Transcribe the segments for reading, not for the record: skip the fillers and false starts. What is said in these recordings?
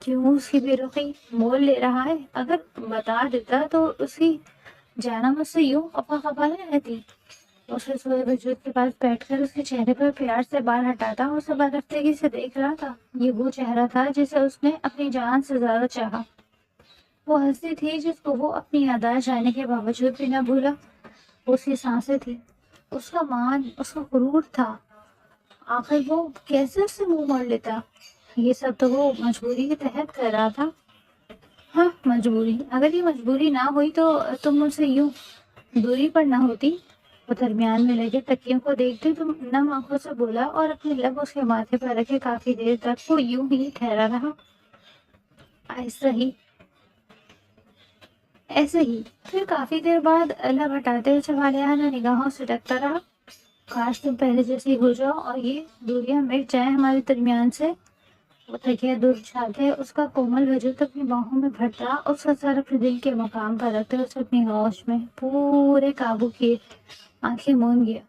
کیوں اس کی بے رخی مول لے رہا ہے؟ اگر بتا دیتا تو اس کی جانا مجھ سے یوں خفا خفا نہ رہتی۔ اسے سوئے وجود کے پاس بیٹھ کر اس کے چہرے پر پیار سے بال ہٹاتا اسے بدرفتگی سے دیکھ رہا تھا۔ یہ وہ چہرہ تھا جسے اس نے اپنی جان سے زیادہ چاہا، وہ ہستی تھی جس کو وہ اپنی یادداشت جانے کے باوجود بھی نہ بھولا، اس کی سانسیں تھی، اس کا مان، اس کا غرور تھا۔ آخر وہ کیسے اس سے منہ موڑ لیتا؟ یہ سب تو وہ مجبوری کے تحت کر رہا تھا۔ ہاں، مجبوری، اگر یہ مجبوری نہ ہوئی تو تم مجھ سے یوں دوری پر نہ ہوتی۔ وہ درمیان میں لگے تکیوں کو دیکھتے تو نم آنکھوں سے بولا اور اپنے لب اس کے ماتھے پر رکھے کافی دیر تک وہ یوں ہی ٹھہرا رہا، ایسا ہی ایسے ہی۔ پھر کافی دیر بعد لب ہٹاتے چوالہانہ نگاہوں سے ڈھکتا رہا، کاش تم پہلے جیسے ہو جاؤ اور یہ دوریاں مٹ جائیں ہمارے درمیان سے۔ وہ تکیہ دور بچھا کے اس کا کومل وجود اپنی باہوں میں بھرتا، اس کا سر اپنے دل کے مقام پر رکھتے اسے اپنی غوش میں پورے قابو کیے آنکھیں مون گیا۔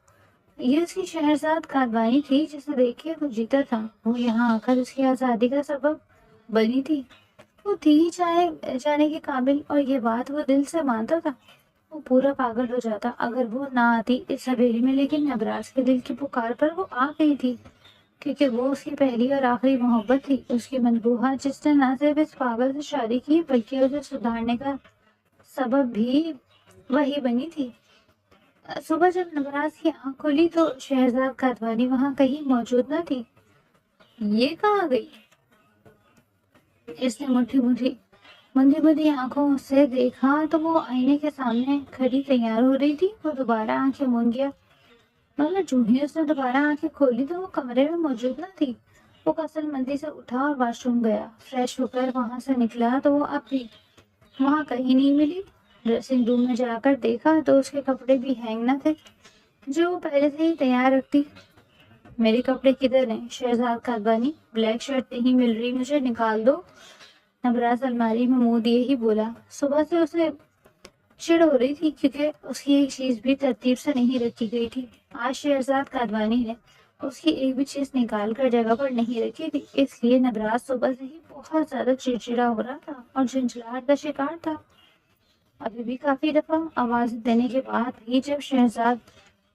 یہ اس کی شہرزاد کادوانی تھی جسے دیکھ کے وہ جیتا تھا، وہ یہاں آ کر اس کی آزادی کا سبب بنی تھی۔ وہ تھی ہی چاہے جانے کے قابل، اور یہ بات وہ دل سے مانتا تھا۔ وہ پورا پاگل ہو جاتا اگر وہ نہ آتی اس حویلی میں، لیکن نبراس کے دل کی پکار پر وہ آ گئی تھی، کیونکہ وہ اس کی پہلی اور آخری محبت تھی، اس کی مطبوعہ جس نے نہ صرف اس پاگل سے شادی کی بلکہ اسے سدھارنے کا سبب بھی وہی بنی تھی۔ صبح جب نبراس کی آنکھ کھلی تو شہزاد کادوانی وہاں کہیں موجود نہ تھی۔ یہ کہاں گئی؟ اس نے مندی مندی آنکھوں سے دیکھا تو وہ آئینے کے سامنے کھڑی تیار ہو رہی تھی۔ وہ دوبارہ آنکھیں مون گیا، مگر جو ہی اس نے دوبارہ آنکھیں کھولی تو وہ کمرے میں موجود نہ تھی۔ وہ کسل مندی سے اٹھا اور واش روم گیا، فریش ہو کر وہاں سے نکلا تو وہ اب بھی وہاں کہیں نہیں ملی۔ ڈریسنگ روم میں جا کر دیکھا تو اس کے کپڑے بھی ہینگ نہ تھے جو وہ پہلے سے ہی تیار رکھتی۔ میرے کپڑے کدھر ہیں شہزاد کادوانی؟ بلیک شرٹ نہیں مل رہی مجھے، نکال دو۔ نبراس الماری میں منہ دیے ہی بولا۔ صبح سے اسے چڑ ہو رہی تھی کیونکہ اس کی ایک چیز بھی ترتیب سے نہیں رکھی گئی تھی۔ آج شہزاد کادوانی نے اس کی ایک بھی چیز نکال کر جگہ پر نہیں رکھی تھی، اس لیے نبراس صبح سے ہی بہت زیادہ چڑچڑا ہو رہا تھا اور جھنجھلاہٹ کا شکار تھا۔ ابھی بھی کافی دفعہ آواز دینے کے بعد بھی جب شہزاد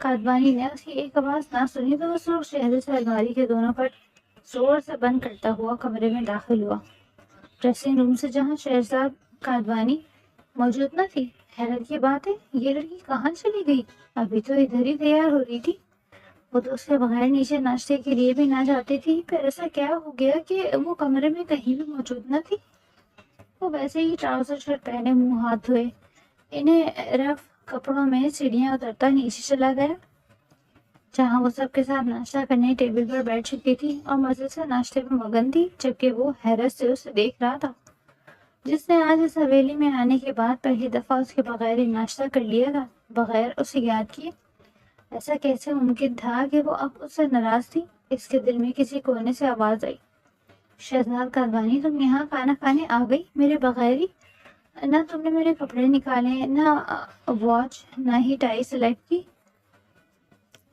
کادوانی نے اس کی ایک آواز نہ سنی تو وہ سرخ چہرے سے الماری کے دونوں پر زور سے بند کرتا ہوا کمرے میں داخل ہوا، ڈریسنگ روم سے، جہاں شہزاد کادوانی موجود نہ تھی۔ حیرت کی بات ہے، یہ لڑکی کہاں چلی گئی؟ ابھی تو ادھر ہی تیار ہو رہی تھی، وہ تو اس کے بغیر نیچے ناشتے کے لیے بھی نہ جاتی تھی۔ پھر ایسا کیا ہو گیا کہ وہ کمرے میں کہیں بھی موجود نہ تھی؟ وہ ویسے ہی ٹراؤزر شرٹ پہنے منہ ہاتھ دھوئے انہیں رف کپڑوں میں سیڑھیاں اترتا نیچے چلا گیا، جہاں وہ سب کے ساتھ ناشتہ کرنے ٹیبل پر بیٹھ چکی تھی اور مزے سے ناشتے میں مگن تھی، جبکہ وہ حیرت سے اسے دیکھ رہا تھا جس نے آج اس حویلی میں آنے کے بعد پہلی دفعہ اس کے بغیر ہی ناشتہ کر لیا تھا، بغیر اسے یاد کیے۔ ایسا کیسے ممکن تھا کہ وہ اب اس سے ناراض تھی؟ اس کے دل میں کسی کونے سے آواز آئی، شہزاد کادوانی تم یہاں کھانا کھانے آ گئی میرے بغیر ہی؟ نہ تم نے میرے کپڑے نکالے، نہ واچ، نہ ہی ٹائی سلیکٹ کی۔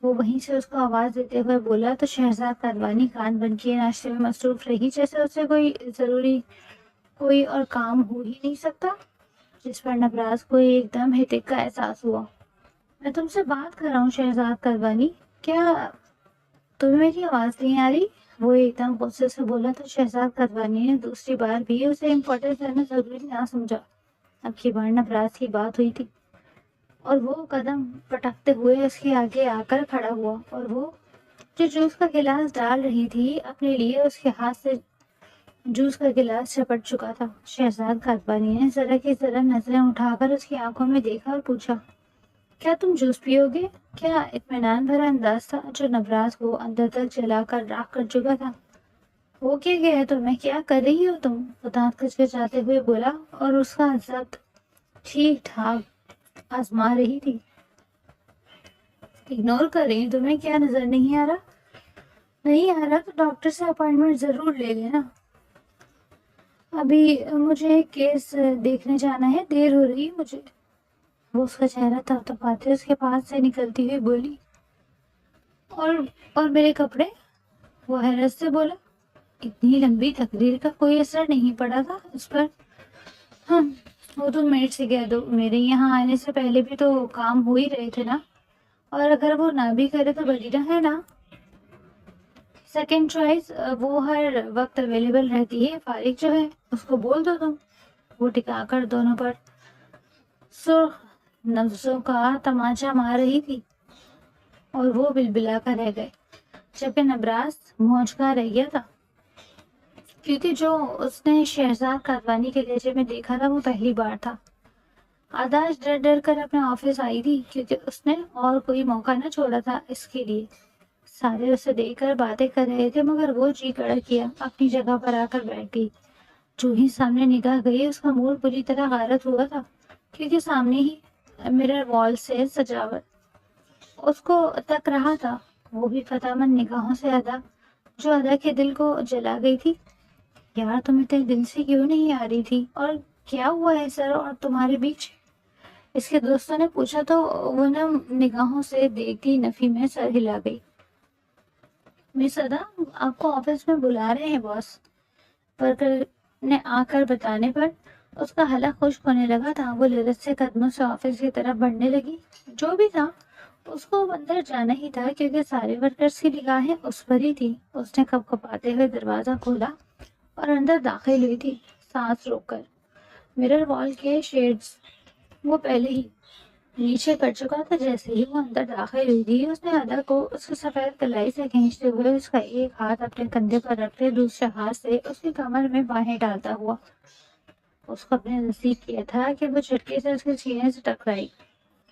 وہ وہیں سے اس کو آواز دیتے ہوئے بولا تو شہزاد کادوانی کان بن کے ناشتے میں مصروف رہی، جیسے اسے کوئی اور کام ہو ہی نہیں سکتا، جس پر نبراس کو ایک دم ہتک کا احساس ہوا۔ میں تم سے بات کر رہا ہوں شہزاد کادوانی، کیا تمہیں میری آواز نہیں آ رہی؟ وہ ایک دم غصے سے بولا تو شہزاد کادوانی نے دوسری بار بھی اسے امپورٹنٹ کرنا ضروری نہ سمجھا۔ اب کی بار نبراس کی بات ہوئی تھی اور وہ قدم پٹکتے ہوئے اس کے آگے آ کر کھڑا ہوا، اور وہ جو جوس کا گلاس ڈال رہی تھی اپنے لیے اس کے ہاتھ سے جوس کا گلاس جھپٹ چکا تھا۔ شہزاد کادوانی نے ذرا کی ذرا نظریں اٹھا کر اس کی آنکھوں میں دیکھا اور پوچھا، کیا تم جوس پیو گے؟ کیا اطمینان بھرا انداز تھا جو نبراس کو اندر تک جلا کر راکھ کر چکا تھا۔ ہو کیا گیا ہے تمہیں؟ کیا کر رہی ہو تم؟ وہ دانت کچکچاتے ہوئے بولا اور اس کا ضبط ٹھیک ٹھاک آزما رہی تھی۔ اگنور کر رہی ہوں تمہیں، کیا نظر نہیں آ رہا؟ نہیں آ رہا تو ڈاکٹر سے اپائنٹمنٹ ضرور لے لینا، ابھی مجھے ایک کیس دیکھنے جانا ہے، دیر ہو رہی ہے مجھے۔ وہ اس کا چہرہ تھپتھپاتے اس کے پاس سے نکلتی ہوئی بولی، اور میرے کپڑے؟ وہ حیرت سے بولا۔ اتنی لمبی تقریر کا کوئی اثر نہیں پڑا تھا اس پر؟ ہاں، وہ تو میٹ سے کہہ دو، میرے یہاں آنے سے پہلے بھی تو کام ہو ہی رہے تھے نا، اور اگر وہ نہ بھی کرے تو بدیدہ ہے نا۔ سیکنڈ چوائس وہ ہر وقت اویلیبل رہتی ہے، فارغ جو ہے اس کو بول دو تم۔ وہ ٹکا کر دونوں پر سرخ نفسوں کا تماچا مار رہی تھی اور وہ بلبلا کر رہ گئے، جبکہ نبراس مونچھتا رہ گیا تھا، کیونکہ جو اس نے شہزاد کاتوانی کے لہجے میں دیکھا تھا وہ پہلی بار تھا۔ آداش ڈر ڈر کر اپنے آفس آئی تھی، کیونکہ اس نے اور کوئی موقع نہ چھوڑا تھا اس کے لیے۔ سارے اسے دیکھ کر باتیں کر رہے تھے، مگر وہ جی کڑا کیا اپنی جگہ پر آ کر بیٹھ گئی۔ جو ہی سامنے نگاہ گئی اس کا موڈ بری طرح غارت ہوا تھا، کیونکہ سامنے ہی مرر وال سے سجاوٹ اس کو تک رہا تھا، وہ بھی فتح مند نگاہوں سے ادا، جو ادا کے دل کو جلا گئی تھی۔ یار تم اتنے دن سے کیوں نہیں آ رہی تھی، اور کیا ہوا ہے سر اور تمہارے بیچ؟ اس کے دوستوں نے پوچھا تو وہ نگاہوں سے دیکھتی نفی میں سر ہلا گئی۔ مس ادا، آپ کو آفس میں بلا رہے ہیں باس، ورکر نے آ کر بتانے پر اس کا حلق خشک ہونے لگا تھا۔ وہ لذت سے قدموں سے آفس کی طرف بڑھنے لگی۔ جو بھی تھا اس کو اندر جانا ہی تھا، کیونکہ سارے ورکرز کی نگاہیں اس پر ہی تھی۔ اس نے کپ کپاتے ہوئے دروازہ کھولا اور اندر داخل ہوئی تھی، سانس روک کر۔ مرر وال کے شیڈز وہ پہلے ہی نیچے کر چکا تھا۔ جیسے ہی وہ اندر داخل ہوئی تھی، اس نے ادا کو اس کی سفید کلائی سے کھینچتے ہوئے اس کا ایک ہاتھ اپنے کندھے پر رکھتے دوسرے ہاتھ سے اس کی کمر میں باہیں ڈالتا ہوا اس کو اپنے نصیب کیا تھا کہ وہ جھٹکے سے اس کے سینے سے ٹکرائی۔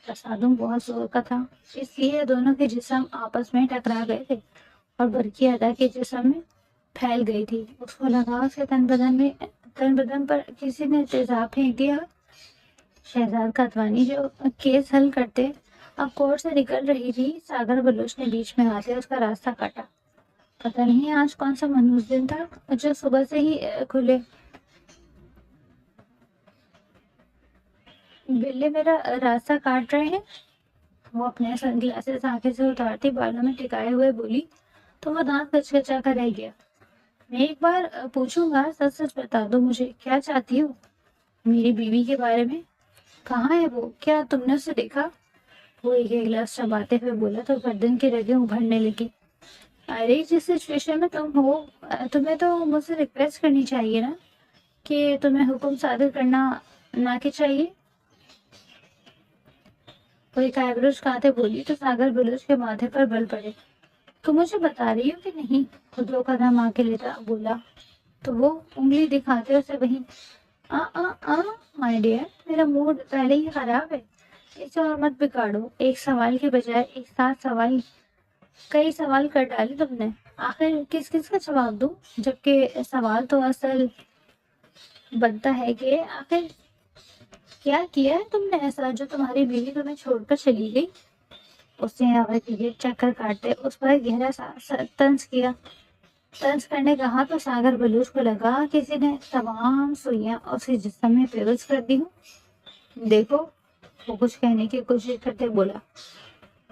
تصادم بہت زور کا تھا، اس لیے دونوں کے جسم آپس میں ٹکرا گئے تھے اور برقی ادا کے جسم میں پھیل گئی تھی۔ اس کو لگا اس کے تن بدن پر کسی نے تیزاب پھینک دیا۔ شہزاد کاتوانی جو کیس حل کرتے اب کورٹ سے نکل رہی تھی، ساگر بلوچ نے بیچ میں آتے اس کا راستہ کاٹا۔ پتہ نہیں آج کون سا منحوس دن تھا جو صبح سے ہی کھلے بلے میرا راستہ کاٹ رہے ہیں۔ وہ اپنے سن گلاسز آنکھیں سے اتارتی بالوں میں ٹکائے ہوئے بولی تو وہ دانت کچکچا کر رہ گیا۔ میں ایک بار پوچھوں گا، سچ سچ بتا دو مجھے، کیا چاہتی ہو میری بیوی کے بارے میں؟ کہاں ہے وہ؟ کیا تم نے اسے دیکھا؟ وہ ایک گلاس چباتے ہوئے بولا تو گردن کی رگیں ابھرنے لگی۔ ارے جس سچویشن میں تم ہو، تمہیں تو مجھ سے ریکویسٹ کرنی چاہیے نا، کہ تمہیں حکم صادر کرنا نہ کہ چاہیے۔ وہ ایک آئیبرو جھکاتے بولی تو ساگر بلوچ کے ماتھے پر بل پڑے۔ تم مجھے بتا رہی ہو کہ نہیں؟ وہ دو قدم آگے لیتا بولا تو وہ انگلی دکھاتے اسے وہیں مائی ڈیئر، میرا موڈ پہلے ہی خراب ہے، اسے اور مت بگاڑو۔ ایک سوال کے بجائے ایک ساتھ کئی سوال کر ڈالے تم نے، آخر کس کس کا جواب دوں؟ جبکہ سوال تو اصل بنتا ہے کہ آخر کیا کیا ہے تم نے ایسا جو تمہاری بیوی تمہیں چھوڑ کر چلی گئی؟ اس نے چکر کاٹتے اس پر گہرا طنز کیا۔ طنز کرنے کہا تو ساگر بلوچ کو لگا کسی نے تمام سوئیاں اس کے جسم میں پیوز کر دی ہوں۔ دیکھو، وہ کچھ کہنے کی کوشش کرتے بولا،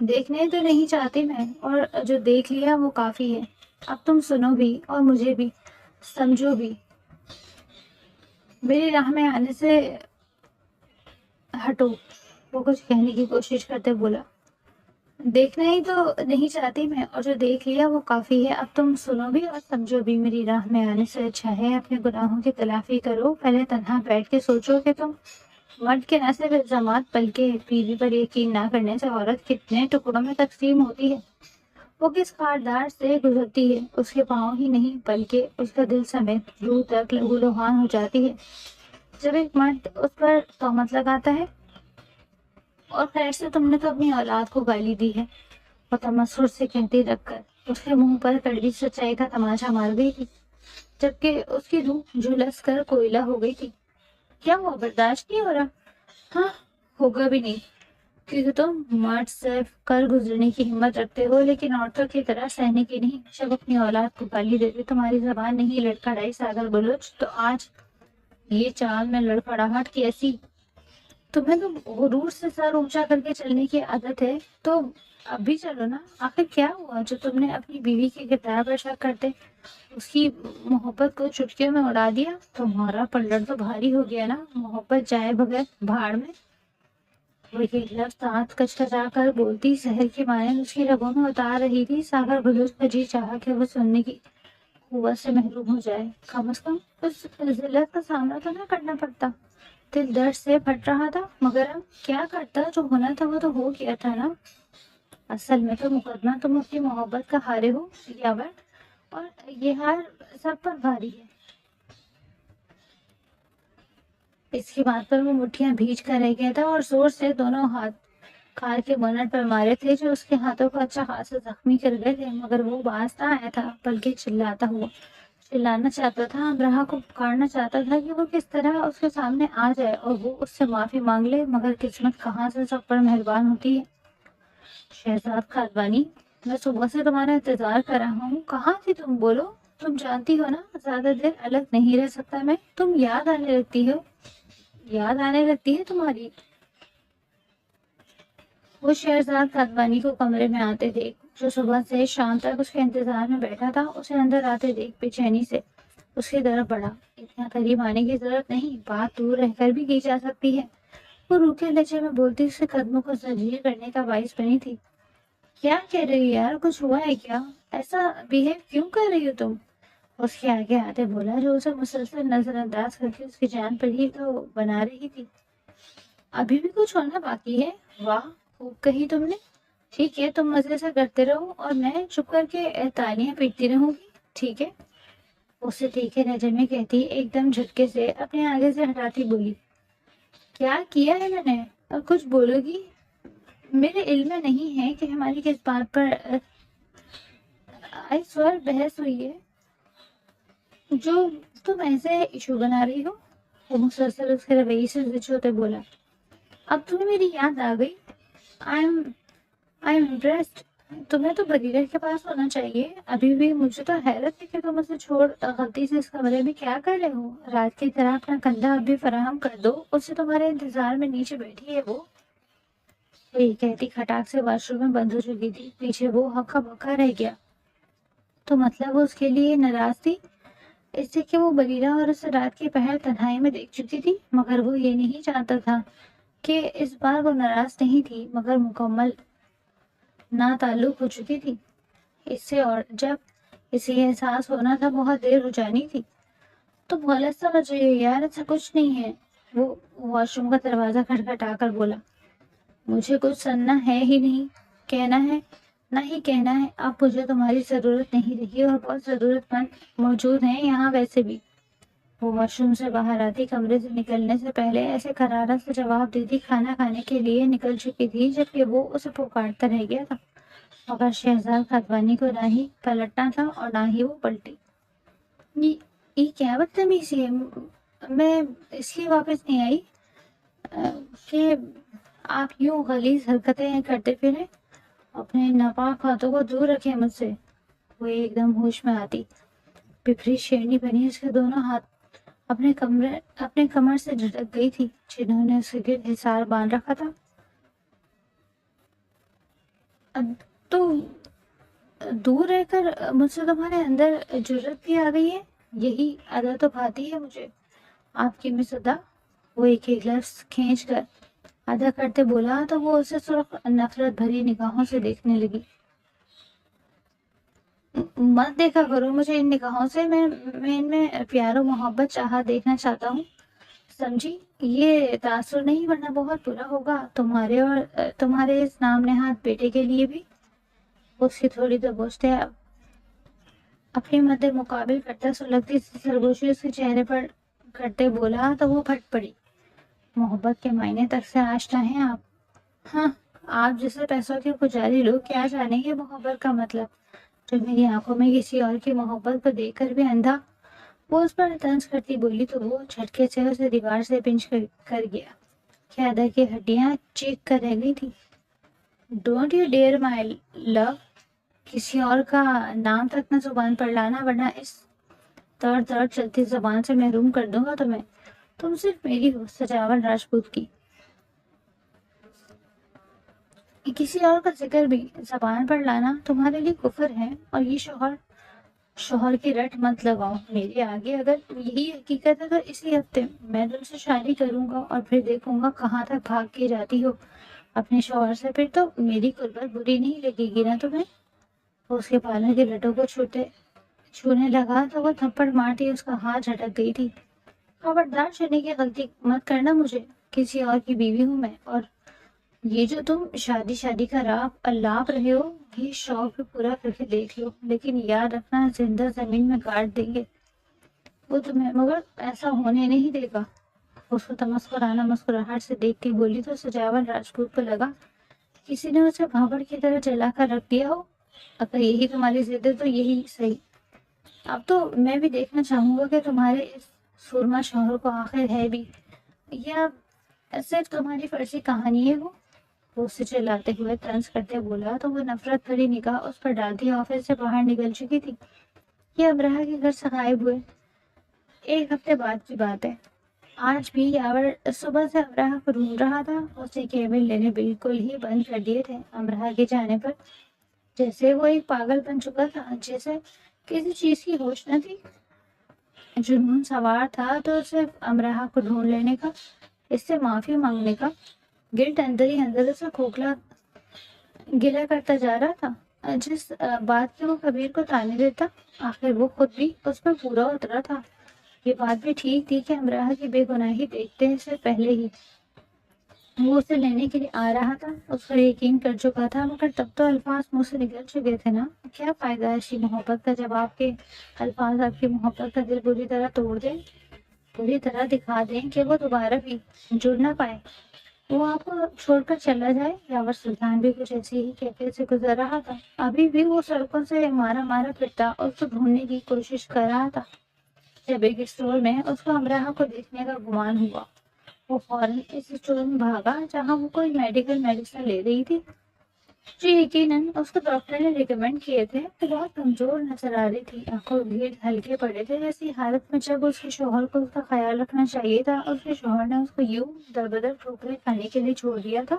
دیکھنے تو نہیں چاہتی میں، اور جو دیکھ لیا وہ کافی ہے۔ اب تم سنو بھی اور مجھے بھی سمجھو بھی، میری راہ میں آنے سے ہٹو۔ وہ کچھ کہنے کی کوشش کرتے بولا، دیکھنا ہی تو نہیں چاہتی میں، اور جو دیکھ لیا وہ کافی ہے۔ اب تم سنو بھی اور سمجھو بھی، میری راہ میں آنے سے اچھا ہے اپنے گناہوں کی تلافی کرو۔ پہلے تنہا بیٹھ کے سوچو کہ تم مرد کے نہ صرف الزامات بلکہ بیوی پر یقین نہ کرنے سے عورت کتنے ٹکڑوں میں تقسیم ہوتی ہے، وہ کس خاردار سے گزرتی ہے، اس کے پاؤں ہی نہیں بلکہ اس کا دل سمیت روح تک لہو لہان ہو جاتی ہے جب ایک مرد اس پر تہمت لگاتا ہے۔ اور خیر سے تم نے تو اپنی اولاد کو گالی دی ہے، وہ تمسخر سے کہتی رکھ کر اس کے منہ پر کڑوی سچائی کا تماچا مار گئی تھی، جبکہ اس کی روح جھلس کر کوئلہ ہو گئی تھی۔ کیا ہوا، برداشت نہیں ہو رہا؟ ہاں، ہوگا بھی نہیں، کیونکہ تم مرد صرف کر گزرنے کی ہمت رکھتے ہو، لیکن عورتوں کی طرح سہنے کی نہیں۔ جب اپنی اولاد کو گالی دیتے تمہاری زبان نہیں لڑکھڑائی ساگر بلوچ، تو آج یہ چال میں لڑکھڑاہٹ کی ایسی تمہیں تو غرور سے سر اونچا کر کے چلنے کی عادت ہے، تو اب بھی چلو نا۔ آخر کیا ہوا جو تم نے اپنی بیوی کے کردار پر شک کرتے اس کی محبت کو چٹکیوں میں اڑا دیا؟ تمہارا پلڑ تو بھاری ہو گیا نا، محبت جائے بغیر بھاڑ میں۔ وہ ایک لفظ دانت کچکچا کر بولتی زہر کی مانند اس کی رگوں میں اتار رہی تھی۔ ساگر بلوچ کا جی چاہا کہ وہ سننے کی قوت سے محروم ہو جائے، کم از کم اس ذلت کا سامنا تو نہ کرنا پڑتا۔ دل درد سے پھٹ رہا تھا، مگر اب کیا کرتا، جو ہونا تھا وہ تو ہو گیا تھا نا۔ اصل میں تو مقدمہ تم اپنی محبت کا ہارے ہو یاور، اور یہ ہار سب پر بھاری ہے۔ اس کی بات پر وہ مٹھیاں بھیج کر رہ گیا تھا اور زور سے دونوں ہاتھ کار کے بونٹ پر مارے تھے جو اس کے ہاتھوں کو اچھا خاصا زخمی کر گئے تھے، مگر وہ باز نہ آیا تھا، بلکہ چلانا چاہتا تھا، امرا کو پکارنا چاہتا تھا کہ وہ کس طرح اس کے سامنے آ جائے اور وہ اس سے معافی مانگ لے، مگر قسمت کہاں سے سب پر مہربان ہوتی ہے۔ شہزاد کھادوانی، میں صبح سے تمہارا انتظار کر رہا ہوں، کہاں تھی تم؟ بولو۔ تم جانتی ہو نا زیادہ دیر الگ نہیں رہ سکتا میں، تم یاد آنے لگتی ہے تمہاری۔ وہ شہزاد کھادوانی کو کمرے میں آتے دیکھ، جو صبح سے شام تک اس کے انتظار میں بیٹھا تھا، اسے اندر آتے دیکھ بے چینی سے اس کی طرف بڑھا۔ اتنا قریب آنے کی ضرورت نہیں، بات دور رہ کر بھی کی جا سکتی ہے، وہ روکھے لہجے میں بولتی اس کے قدموں کو زنجیر کرنے کا باعث بنی تھی۔ کیا کہہ رہی ہو یار، کچھ ہوا ہے کیا؟ ایسا بیہیو کیوں کر رہی ہو تم؟ اس کے آگے آتے بولا، جو اسے مسلسل نظر انداز کر کے اس کی جان پر ہی تو بنا رہی تھی۔ ابھی بھی کچھ ہونا باقی ہے؟ واہ، خوب کہی تم نے۔ ٹھیک ہے، تم مزے سے کرتے رہو اور میں چپ کر کے تالیاں پیٹتی رہوں گی، ٹھیک ہے؟ اسے تیکھے لہجے میں کہتی ایک دم جھٹکے سے اپنے آگے سے ہٹاتی بولی، کیا کیا ہے میں نے؟ اور کچھ بولو گی؟ میرے علم میں نہیں ہے کہ ہماری کس بات پر آئی سور بحث ہوئی ہے جو تم ایسے ایشو بنا رہی ہو۔ وہ مسلسل اس کے رویے سے زچ ہوتے بولا، اب تمہیں میری یاد آ گئی؟ I am impressed. تمہیں تو بغیر کے پاس ہونا چاہیے۔ ابھی بھی مجھے تو حیرت ہے کہ تم اسے چھوڑ غلطی سے اس کمرے میں کیا کر رہے ہو؟ رات کی طرح اپنا کندھا اب بھی فراہم کر دو، اسے تمہارے انتظار میں نیچے بیٹھی ہے وہ۔ یہی کہتی کھٹاک سے واش روم میں بند ہو چکی تھی، پیچھے وہ ہکا بکا رہ گیا۔ تو مطلب وہ اس کے لیے ناراض تھی اس سے کہ وہ بریرہ اور اسے رات کی پہر تنہائی میں دیکھ چکی تھی، مگر وہ یہ نہیں جانتا تھا کہ اس بار وہ ناراض نہیں تھی، مگر مکمل نا تعلق ہو چکی تھی اس سے، اور جب اسے احساس ہونا تھا بہت دیر ہو جانی تھی۔ تم غلط سمجھ رہی ہو یار، ایسا کچھ نہیں ہے، وہ واش روم کا دروازہ کھٹکھٹا کر بولا۔ مجھے کچھ سننا ہے ہی نہیں، کہنا ہے نہ ہی کہنا ہے، اب مجھے تمہاری ضرورت نہیں رہی اور بہت ضرورت مند موجود ہیں یہاں ویسے بھی۔ وہ واش روم سے باہر آتی کمرے سے نکلنے سے پہلے ایسے قرارت سے جواب دیتی کھانا کھانے کے لیے نکل چکی تھی جبکہ وہ اسے پکارتا رہ گیا تھا، مگر شہزاد کھادوانی کو نہ ہی پلٹنا تھا اور نہ ہی وہ پلٹی۔ یہ کیا بدتمیزی ہے، میں اس لیے واپس نہیں آئی کہ آپ یوں غلیظ حرکتیں کرتے پھریں، اپنے ناپاک ہاتھوں کو دور رکھیں مجھ سے۔ وہ ایک دم ہوش میں آتی پپری شیرنی بنی اس کے دونوں ہاتھ اپنے کمر سے جھٹک گئی تھی جنہوں نے اس کے گرد حصار باندھ رکھا تھا۔ اب تو دور رہ کر مجھ سے تمہارے اندر جرت بھی آ گئی ہے، یہی ادا تو بھاتی ہے مجھے آپ کی مصدا۔ وہ ایک ایک لفظ کھینچ کر ادا کرتے بولا تو وہ اسے سرخ نفرت بھری نگاہوں سے دیکھنے لگی۔ مت دیکھا کرو مجھے ان نگاہوں سے، میں ان میں پیار و محبت چاہا دیکھنا چاہتا ہوں، سمجھی؟ یہ تاثر نہیں، ورنہ بہت برا ہوگا تمہارے اور تمہارے اس نام نہاد بیٹے کے لیے بھی۔ اس کی تھوڑی تو گوشت ہے، اپنی مد مقابل کرتا سلگتی سی سرگوشی اس کے چہرے پر کرتے بولا تو وہ پھٹ پڑی۔ محبت کے معنی تک سے آشنا ہیں آپ؟ ہاں، آپ جیسے پیسوں کے پجاری لوگ کیا جانیں گے محبت کا مطلب۔ جو میری آنکھوں میں کسی اور کی محبت کو دیکھ کر بھی اندھا، وہ اس پر طنز کرتی بولی تو وہ جھٹکے سے اسے دیوار سے پنچ کر گیا کہ ادھر کی ہڈیاں چیخ کر رہ گئی تھی۔ ڈونٹ یو ڈیئر مائی لو، کسی اور کا نام تک نہ زبان پر لانا، ورنہ اس تڑ چلتی زبان سے محروم کر دوں گا تمہیں۔ تم صرف میری ہو، سجاول راجپوت کی۔ کسی اور کا ذکر بھی زبان پر لانا تمہارے لیے کفر ہے، اور یہ شوہر کی رٹ مت لگاؤ میرے آگے۔ اگر یہی حقیقت ہے تو اسی ہفتے میں تم سے شادی کروں گا اور پھر دیکھوں گا کہاں تک بھاگ کے جاتی ہو اپنے شوہر سے۔ پھر تو میری قربت بری نہیں لگے گی نا تمہیں؟ وہ اس کے پالر کے لٹوں کو چھونے لگا تو وہ تھپڑ مارتی اس کا ہاتھ جھٹک گئی تھی۔ خبردار، چلنے کی غلطی مت کرنا مجھے، کسی اور کی بیوی ہوں میں، اور یہ جو تم شادی کا الاپ رہے ہو یہ شوق بھی پورا کر کے دیکھ لو، لیکن یاد رکھنا زندہ زمین میں گاڑ دیں گے وہ تمہیں، مگر ایسا ہونے نہیں دے گا۔ اس کو تمسکرانا مسکراہٹ سے دیکھتی بولی تو سجاول راجپوت کو لگا کسی نے اسے بھاپڑ کی طرح جلا کر رکھ دیا ہو۔ اگر یہی تمہاری ضد ہے تو یہی صحیح، اب تو میں بھی دیکھنا چاہوں گا کہ تمہارے اس سورما شوہر کو آخر ہے بھی یا صرف تمہاری فرضی کہانی ہے وہ اسے چلاتے ہوئے طنز کرتے بولا تو وہ نفرت بھری نگاہ اس پر ڈالتی آفس سے باہر نکل چکی تھی۔ یہ ابراہ کے گھر سے غائب ہوئے 1 ہفتے بعد کی بات ہے۔ آج بھی یاور صبح سے امراہ کو ڈھونڈ رہا تھا، اسے کیبل لینے بالکل ہی بند کر دیے تھے امراہ کے جانے پر، جیسے وہ ایک پاگل بن چکا تھا، جیسے کسی چیز کی ہوش نہ تھی۔ جنون سوار تھا تو صرف امراہ کو ڈھونڈ لینے کا، اس سے معافی مانگنے کا۔ گلٹ اندر ہی اندر اسے کھوکھلا گلا کرتا جا رہا تھا، جس بات کے وہ کبیر کو تانے دیتا آخر وہ خود بھی اس پر پورا اترا تھا۔ یہ بات بھی ٹھیک تھی کہ امراہ کی بے گناہی دیکھتے سے پہلے ہی وہ اسے لینے کے لیے آ رہا تھا، اس پر یقین کر چکا تھا، مگر تب تو الفاظ منہ سے نکل چکے تھے نا۔ کیا فائدہ ایسی محبت کا جب آپ کے الفاظ آپ کی محبت کا دل بری طرح توڑ دیں، بری طرح دکھا دیں کہ وہ دوبارہ بھی جڑ نہ پائے، وہ آپ کو چھوڑ کر چلا جائے۔ یاور سلطان بھی کچھ ایسی ہی کیفیت سے گزر رہا تھا، ابھی بھی وہ سڑکوں سے مارا پھرتا اور اس کو ڈھونڈنے کی کوشش کر رہا تھا، جب ایک اسٹور میں اس کو امراہ کو دیکھنے کا گمان ہوا۔ وہ فوراً اس اسٹور میں بھاگا جہاں وہ کوئی میڈیکل میڈیسن لے رہی تھی جو یقیناً اس کو ڈاکٹر نے ریکمینڈ کیے تھے۔ وہ بہت کمزور نظر آ رہی تھی، آنکھوں بھیڑ ہلکے پڑے تھے، ایسی حالت میں جب اس کے شوہر کو اس کا خیال رکھنا چاہیے تھا، اس کے شوہر نے اس کو یوں دربدر ٹھوکریں کھانے کے لیے چھوڑ دیا تھا۔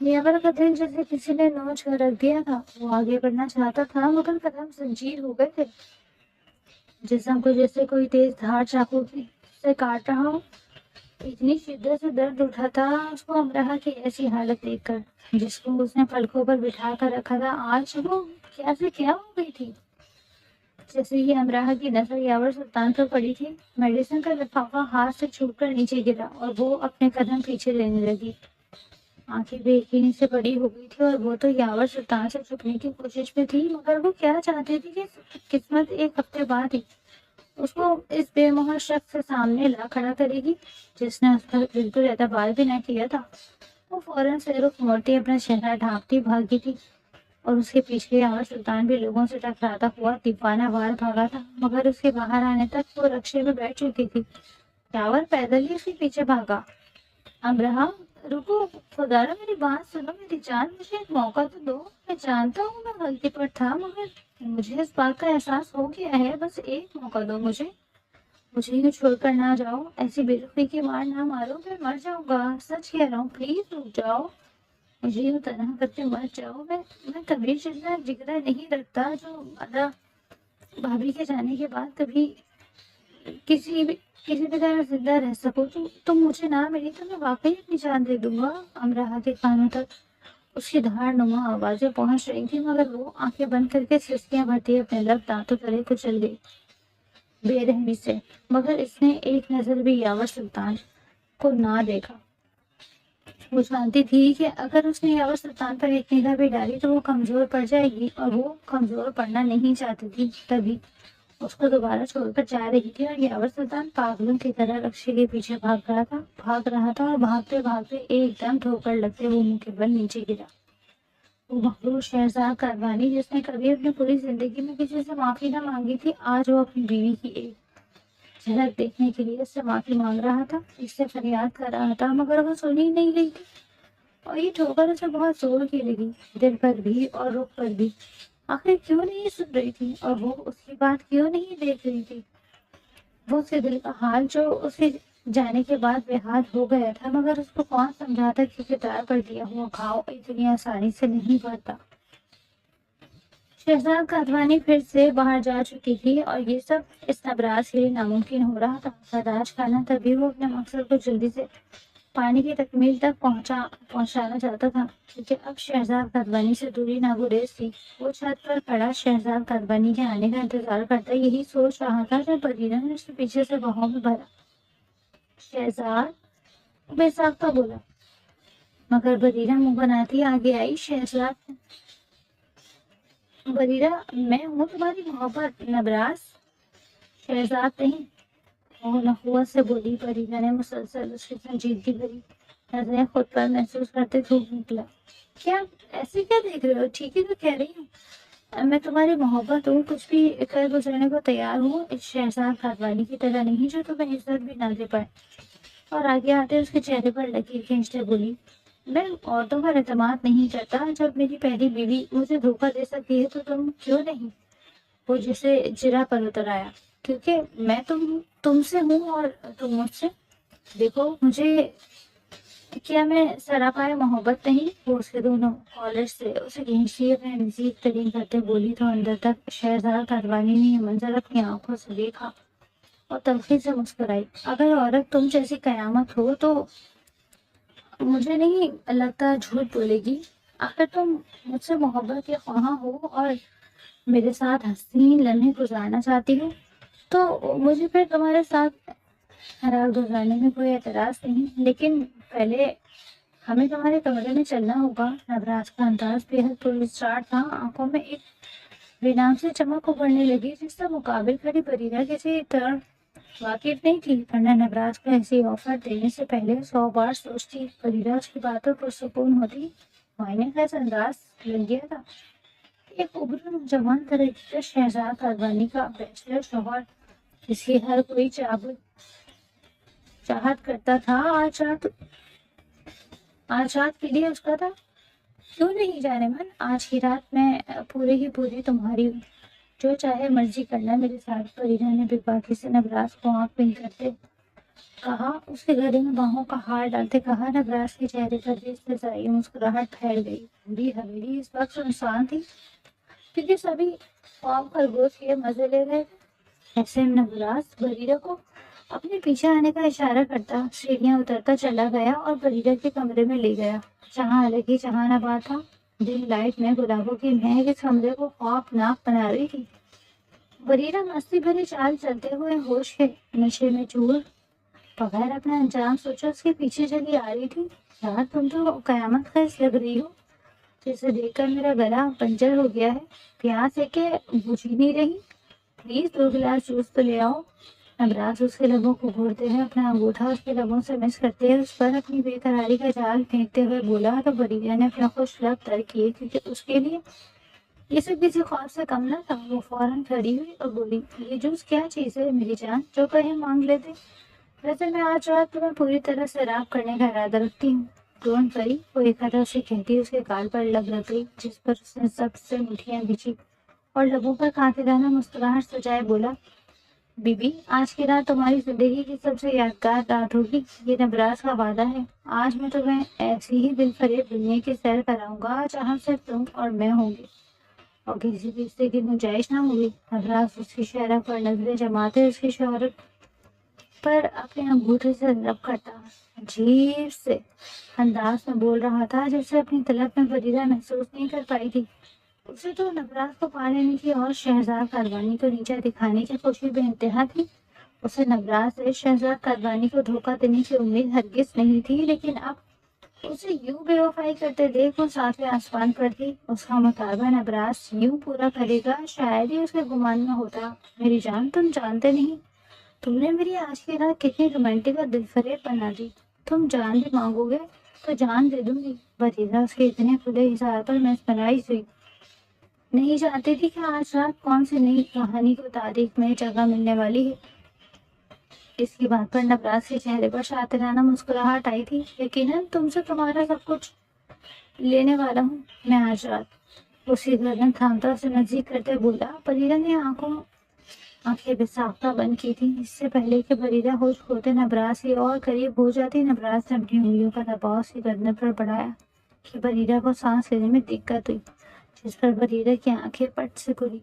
یاور کا دل جیسے کسی نے نوچ کر رکھ دیا تھا، وہ آگے بڑھنا چاہتا تھا مگر قدم زنجیر ہو گئے تھے، جسم کو جیسے کوئی تیز دھار چاقو سے کاٹ رہا ہو۔ اتنی شدت سے درد اٹھا تھا اس کو امراہ کی ایسی حالت دیکھ کر، جس کو اس نے پلکوں پر بٹھا کر رکھا تھا، آج وہ کیا سے کیا ہو گئی تھی۔ جیسے ہی امراہ کی نظر یاور سلطان پر پڑی تھی، میڈیسن کا لفافہ ہاتھ سے چھوٹ کر نیچے گرا اور وہ اپنے قدم پیچھے لینے لگی۔ آنکھیں بے یقینی سے بڑی ہو گئی تھی اور وہ تو یاور سلطان سے چھپنے کی کوشش میں تھی، مگر وہ کیا چاہتی تھی کہ قسمت 1 ہفتے بعد ہی اس کو اس بے مہر شخص سے سامنے لا کھڑا کرے گی جس نے اس پر بالکل اعتبار بھی نہ کیا تھا۔ وہ فوراً سے رخ موڑتی اپنا چہرہ ڈھانپتی بھاگی تھی اور اس کے پیچھے یاور سلطان بھی لوگوں سے ٹکراتا ہوا دیوانہ وار بھاگا تھا، مگر اس کے باہر آنے تک وہ رکشے میں بیٹھ چکی تھی۔ یاور پیدل ہی اس کے پیچھے بھاگا۔ امراہ رکو، خدارا میری بات سنو، میری جان، مجھے ایک موقع تو دو، میں جانتا ہوں میں غلطی پر تھا، مگر مجھے اس بات کا احساس ہو گیا ہے، بس ایک موقع دو مجھے یوں چھوڑ کر نہ جاؤ، ایسی بے رخی کی مار نہ مارو، میں مر جاؤں گا، سچ کہہ رہا ہوں، پلیز رک جاؤ، مجھے یوں تنہا کر کے مت جاؤ، میں کبھی جتنا جگرا نہیں رکھتا جو ادا بھابھی کے جانے کے بعد کبھی کسی بھی طرح زندہ رہ سکو، تم مجھے نہ ملی تو میں واقعی اپنی جان دے دوں گا۔ امراہ کے کانوں تک اس کی دھاڑ نما آوازیں پہنچ رہی تھی، مگر وہ آنکھیں بند کر کے سسکیاں بھرتی اپنے لب دانتوں تلے کچل گئی بے رحمی سے، مگر اس نے ایک نظر بھی یاور سلطان کو نہ دیکھا۔ وہ جانتی تھی کہ اگر اس نے یاور سلطان پر ایک نگاہ بھی ڈالی تو وہ کمزور پڑ جائے گی، اور وہ کمزور پڑنا نہیں چاہتی تھی، تبھی اس کو دوبارہ چھوڑ کر جا رہی تھی، اور یاور سلطان پاگلوں کی طرح رکشے کے پیچھے بھاگ رہا تھا اور بھاگتے بھاگتے ایک دم ٹھوکر لگتے وہ منہ کے بل نیچے گرا۔ وہ مغرور شہزاد کاروانی جس نے کبھی اپنی پوری زندگی میں کسی سے معافی نہ مانگی تھی، آج وہ اپنی بیوی کی ایک جھلک دیکھنے کے لیے اس سے معافی مانگ رہا تھا، اس سے فریاد کر رہا تھا، مگر وہ سن ہی نہیں رہی تھی، اور یہ ٹھوکر اسے بہت زور کی لگی، دل پر بھی اور رخ پر بھی۔ آخر کیوں نہیں سن رہی تھی، اور وہ اس کی بات کیوں نہیں دیکھ رہی تھی؟ وہ اس کے دل کا حال جو اسے جانے کے بعد بے حال ہو گیا تھا، مگر اس کو کون سمجھاتا کہ کردار پر دیا ہوا گھاؤ اتنی آسانی سے نہیں بھرتا۔ شہزاد کاتوانی پھر سے باہر جا چکی تھی اور یہ سب اس نبراس کے لیے ناممکن ہو رہا تھا۔ برداشت کرنا، تبھی وہ اپنے مقصد کو جلدی سے پانی کی تکمیل تک پہنچانا چاہتا تھا، کیونکہ اب شہزاد کاتوانی سے دوری ناگزیر تھی۔ وہ چھت پر کھڑا شہزاد کاتوانی کے آنے کا انتظار کرتا یہی سوچ رہا تھا جب بریرہ نے اسے پیچھے سے باہوں میں بھرا۔ شہزاد، بے ساختہ بولا، مگر بریرہ منہ بناتی آگے آئی۔ شہزاد، بریرہ، میں ہوں تمہاری محبت، نبراس۔ شہزاد نہیں، وہ نخوت سے بولی۔ بریرہ نے مسلسل اس کی سنجیدگی بھری نظریں خود پر محسوس کرتے تھوک نکلا، کیا ایسے کیا دیکھ رہے ہو؟ ٹھیک ہے تو کہہ رہی ہوں، میں تمہاری محبت ہوں، کچھ بھی کر گزرنے کو تیار ہوں، اس شہزاد کاتوانی کی طرح نہیں جو تمہیں عزت بھی نہ دے پائے۔ اور آگے آتے اس کے چہرے پر لکیر کھینچتے بولی، میں عورتوں پر اعتماد نہیں کرتا، جب میری پہلی بیوی مجھے دھوکہ دے سکتی ہے تو تم کیوں نہیں؟ وہ جسے جرا پر اتر آیا، کیونکہ میں تم سے ہوں اور تم مجھ سے۔ دیکھو مجھے، کیا میں سراپائے محبت نہیں؟ وہ اس کے دونوں کالر سے اسے کھینچتی اپنے نزدیک ترین کرتے بولی تو اندر تک شہزاد کاتوانی نے یہ منظر اپنی آنکھوں سے دیکھا اور تلخی سے مسکرائی۔ اگر عورت تم جیسی قیامت ہو تو مجھے نہیں لگتا جھوٹ بولے گی۔ اگر تم مجھ سے محبت کے خواہاں ہو اور میرے ساتھ حسین لمحے گزارنا چاہتی ہو تو مجھے پھر تمہارے ساتھ رات گزارنے میں کوئی اعتراض نہیں، لیکن پہلے ہمیں تمہارے کمرے میں چلنا ہوگا۔ نبراس کا انداز بے حد پراسرار تھا، آنکھوں میں ایک بےنام سے چمک ابھرنے لگی جس سے مقابل کھڑی بریرہ کسی طرح واقف نہیں تھی، ورنہ نبراس کو ایسی آفر دینے سے پہلے 100 بار سوچتی۔ بریرہ اس کی باتوں پر سکون ہوتی، معائنے کا انداز لگ گیا تھا۔ ایک ابرو نوجوان طرح کا شہزاد کاتوانی کا بیچلر شوہر، جس کی ہر کوئی چاہت کرتا تھا، آج رات کے لیے اس کا تھا۔ کیوں نہیں جانے من، آج کی رات میں پوری تمہاری ہوں، جو چاہے مرضی کرنا میرے ساتھ۔ بریرہ نے بے باکی سے نبراس کو آنکھ بند کرتے کہا، اس کے گلے میں باہوں کا ہار ڈالتے کہا۔ نبراس کے چہرے پر بھی استحضائی مسکراہٹ پھیل گئی۔ پوری حویلی اس وقت سنسان تھی، کیونکہ سبھی خواب خرگوش کے مزے لے رہے تھے۔ ایسے میں نبراس بریرہ کو اپنے پیچھے آنے کا اشارہ کرتا سیڑھیاں اترتا چلا گیا اور بریرہ کے کمرے میں لے گیا، جہاں الگ ہی جہان آباد تھا۔ دن لائٹ میں گلابوں کی مہک اس کمرے کو خوفناک بنا رہی تھی۔ بریرہ مستی بھری چال چلتے ہوئے ہوش کے نشے میں چور بغیر اپنا انجام سوچا اس کے پیچھے چلی آ رہی تھی۔ یار تم تو قیامت خیز لگ رہی ہو، جسے دیکھ کر میرا گلا پنچر ہو گیا ہے۔ پیاس ہے کہ بجھ ہی نہیں رہی، پلیز 2 گلاس جوس تو لے آؤ۔ نبراس اس کے لبوں کو گھورتے ہوئے اپنا انگوٹھا اس کے لبوں سے مس کرتے ہوئے اس پر اپنی بے قراری کا جال پھینکتے ہوئے بولا تو بریرہ نے اپنا خوش لب تر کیے، کیونکہ اس کے لیے یہ سب کسی خواب سے کم نہ تھا۔ وہ فوراً کھڑی ہوئی اور بولی، یہ جوس کیا چیز ہے میری جان، جو کہیں مانگ لیتے؟ ویسے میں آج رات تمہیں پوری طرح سے راب کرنے کا ارادہ رکھتی ہوں، ڈونٹ وری۔ وہ ایک طرح سے کہتی اس کے گال پر لگ گئی، جس پر اس نے سب سے مٹھیاں بچھی اور لبوں پر قاصدانہ مسکراہٹ سجائے بولا، بی بی، آج کی رات تمہاری زندگی کی سب سے یادگار رات ہوگی، یہ نبراس کا وعدہ ہے۔ آج میں تمہیں ایسی ہی دل فریب دنیا کی سیر کراؤں گا جہاں صرف تم اور میں ہوں گے اور کسی بھی رشتے کی گنجائش نہ ہوگی۔ نبراس اس کی شہرہ پر نظریں جماتے اس کی شہرت پر اپنے انگوٹھے سے رب کرتا عجیب سے انداز میں بول رہا تھا جیسے اپنی طلب میں بریرہ محسوس نہیں کر پائی تھی۔ اسے تو نبراس کو پا لینے کی اور شہزاد کاتوانی کو نیچا دکھانے کی خوشی بے انتہا تھی۔ اسے نبراس سے شہزاد کاتوانی کو دھوکہ دینے کی امید ہرگز نہیں تھی، لیکن اب اسے یوں بے وفائی کرتے دیکھ وہ 7ویں آسمان پر تھی۔ اس کا مطالبہ نبراس یوں پورا کرے گا شاید ہی اس کے گمان میں ہوتا۔ میری جان، تم جانتے نہیں تم نے میری آج کی رات کتنی رومانٹک اور دل فریب بنا دی۔ تم جان بھی مانگو گے تو جان دے دوں گی۔ بریرہ اس کے اتنے کھلے اظہار پر مسمرائز ہوئی، نہیں جانتی تھی کہ آج رات کون سی نئی کہانی کو تاریخ میں جگہ ملنے والی ہے۔ اس کی بات پر نبراس کے چہرے پر شاطرانہ مسکراہٹ آئی تھی۔ یقیناً تم سے تمہارا سب کچھ لینے والا ہوں میں آج رات، اسی گردن تھامتا اسے نزدیک کرتے بولا۔ بریرہ نے آنکھوں آنکھیں بے ساختہ بند کی تھی۔ اس سے پہلے کہ بریرہ ہوش کھوتے نبراس کی اور قریب ہو جاتی، نبراس نے اپنی انگلیوں کا دباؤ اس کی گردن پر بڑھایا کہ بریرہ کو سانس لینے میں دقت ہوئی، جس پر بریرہ کی آنکھیں پٹ سے کھلی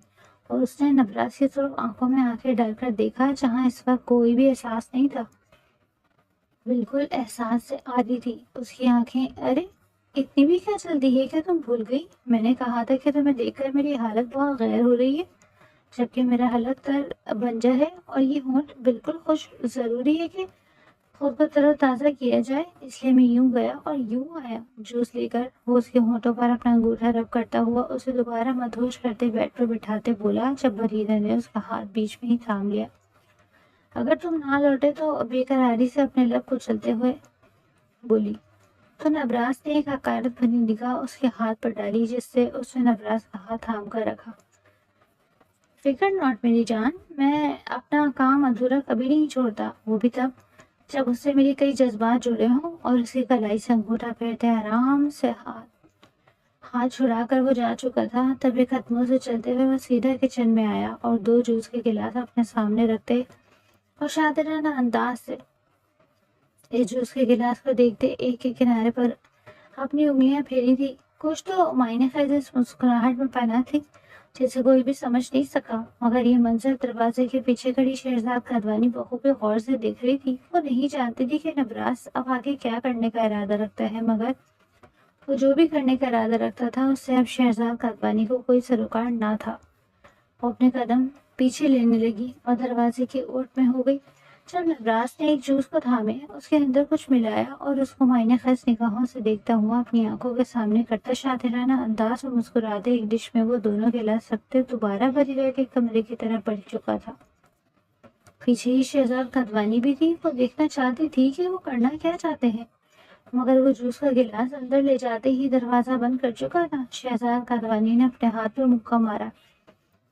اور اس نے نبراس کی طرف آنکھوں میں آنکھیں ڈال کر دیکھا جہاں اس وقت کوئی بھی احساس نہیں تھا، بالکل احساس سے عاری تھی اس کی آنکھیں۔ ارے اتنی بھی کیا جلدی ہے کہ تم بھول گئی؟ میں نے کہا تھا کہ تمہیں دیکھ کر میری حالت بہت غیر ہو رہی ہے، جبکہ میرا حلق تر بنجر ہے اور یہ ہونٹ بالکل خوش۔ ضروری ہے کہ خود کو تر و تازہ کیا جائے، اس لیے میں یوں گیا اور یوں آیا۔ جوس لے کر وہ اس کے ہونٹوں پر اپنا انگوٹھا رب کرتا ہوا اسے دوبارہ مدہوش کرتے بیڈ پر بٹھاتے بولا، جب بریرہ نے اس کا ہاتھ بیچ میں ہی تھام لیا۔ اگر تم نہ لوٹے تو بے قراری سے اپنے لب کو چلتے ہوئے بولی تو نبراس نے ایک حقارت بھری نگاہ اس کے ہاتھ پر ڈالی، جس سے اس نے نبراس کا ہاتھ تھام کر رکھا۔ فکر ناٹ میری جان، میں اپنا کام ادھورا کبھی نہیں چھوڑتا، وہ بھی تب جب اس سے میرے کئی جذبات جڑے ہوں۔ اور اس کی کلائی سے انگوٹھا پھیرتے آرام سے ہاتھ چھڑا کر وہ جا چکا تھا۔ تبھی قدموں سے چلتے ہوئے وہ سیدھا کچن میں آیا اور 2 جوس کے گلاس اپنے سامنے رکھتے اور شاطرانہ انداز سے اس جوس کے گلاس کو دیکھتے ایک کے کنارے پر اپنی انگلیاں پھیری تھی۔ کچھ تو معنی خیز اس مسکراہٹ میں پناہ تھی جسے کوئی بھی سمجھ نہیں سکا، مگر یہ منظر دروازے کے پیچھے کھڑی شہزاد کادوانی بخوبی غور سے دیکھ رہی تھی۔ وہ نہیں جانتی تھی کہ نبراس اب آگے کیا کرنے کا ارادہ رکھتا ہے، مگر وہ جو بھی کرنے کا ارادہ رکھتا تھا اس سے اب شہزاد کادوانی کو کوئی سروکار نہ تھا۔ وہ اپنے قدم پیچھے لینے لگی اور دروازے کی اوٹ میں ہو گئی۔ جب نبراس نے ایک جوس کو تھامے، اس کے اندر کچھ ملایا اور اس کو معنی خیز نگاہوں سے دیکھتا ہوا اپنی آنکھوں کے سامنے کرتا شاطرانہ انداز میں مسکراتے ایک ڈش میں وہ دونوں گلاس رکھتے دوبارہ بریرہ کے کمرے کی طرف بڑھ چکا تھا۔ پیچھے ہی شہزاد کادوانی بھی تھی۔ وہ دیکھنا چاہتی تھی کہ وہ کرنا کیا چاہتے ہیں، مگر وہ جوس کا گلاس اندر لے جاتے ہی دروازہ بند کر چکا تھا۔ شہزاد کادوانی نے اپنے ہاتھ پر مکہ مارا۔